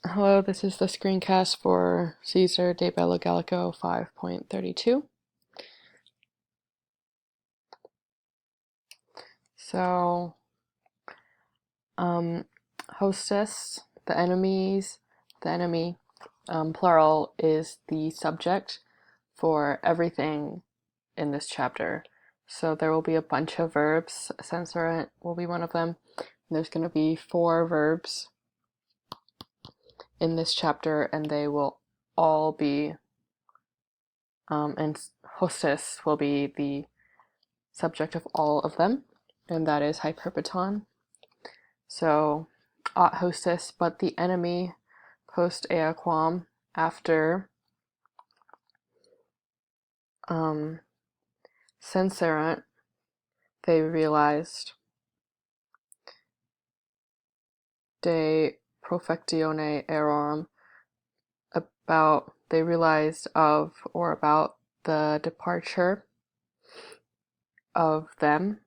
Hello, this is the screencast for Caesar de Bello Gallico 5.32. So, hostess, the enemy, plural, is the subject for everything in this chapter. So there will be a bunch of verbs. Censorant will be one of them. And there's going to be 4 verbs in this chapter, and they will all be, and hostess will be the subject of all of them, and that is hyperbaton. So, aut hostess, but the enemy post eaquam, after censerant, they realized de profectione errorum, they realized of or about the departure of them,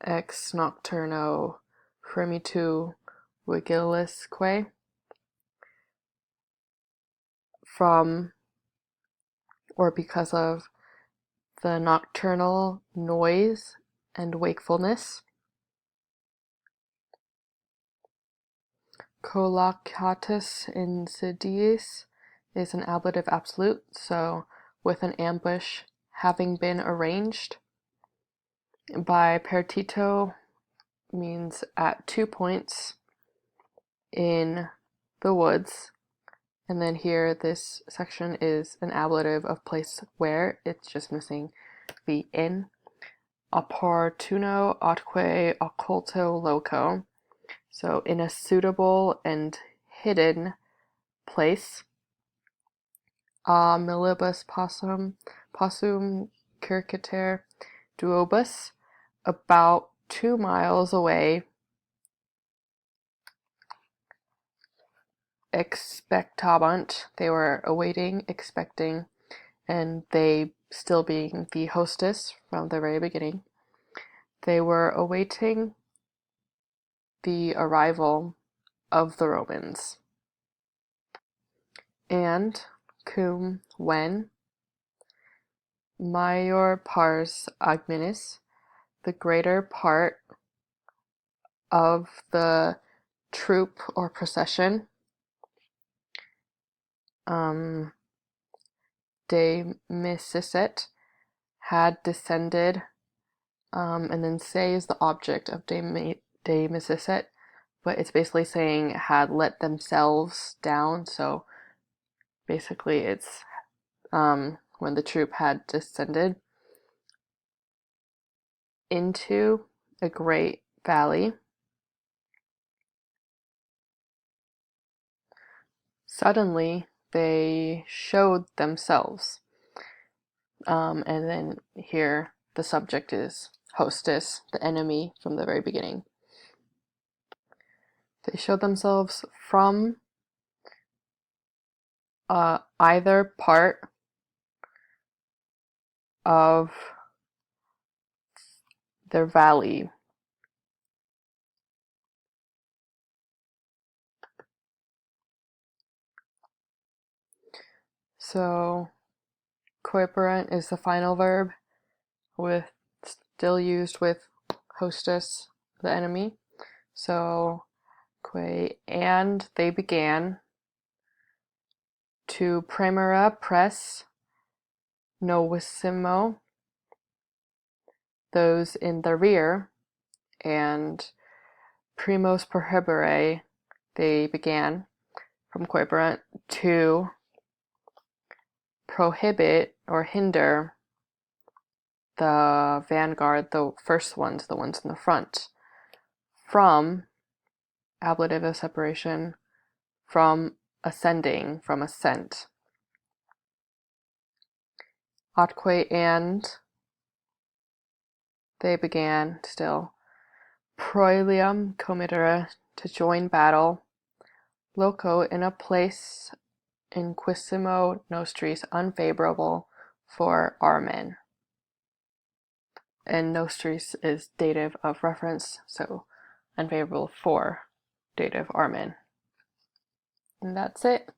ex nocturno primitu vigilisque, from or because of the nocturnal noise and wakefulness. Collocatus insidiis is an ablative absolute, so with an ambush having been arranged. By partito means at 2 points in the woods. And then here, this section is an ablative of place where, it's just missing the in. Opportuno atque occulto loco, so in a suitable and hidden place. A millibus possum circiter duobus, about 2 miles away. Expectabant, they were awaiting, expecting, and they still being the hostess from the very beginning. They were awaiting the arrival of the Romans. And cum, when, major pars agminis, the greater part of the troop or procession, de misisset, had descended, and then say is the object of de misisset, but it's basically saying had let themselves down. So basically it's when the troop had descended into a great valley. Suddenly they showed themselves. And then here the subject is hostess, the enemy from the very beginning. They showed themselves from either part of their valley. So coiperant is the final verb, with still used with hostess, the enemy. So and they began to primera press novissimo, those in the rear, and primos prohibere, they began from coiperant to prohibit or hinder the vanguard, the first ones, the ones in the front, from ablative of separation, from ascending, from ascent. Atque, and they began still proelium committere, to join battle, loco, in a place inquissimo nostris, unfavorable for our men. And nostris is dative of reference, so unfavorable for dative Armin. And that's it.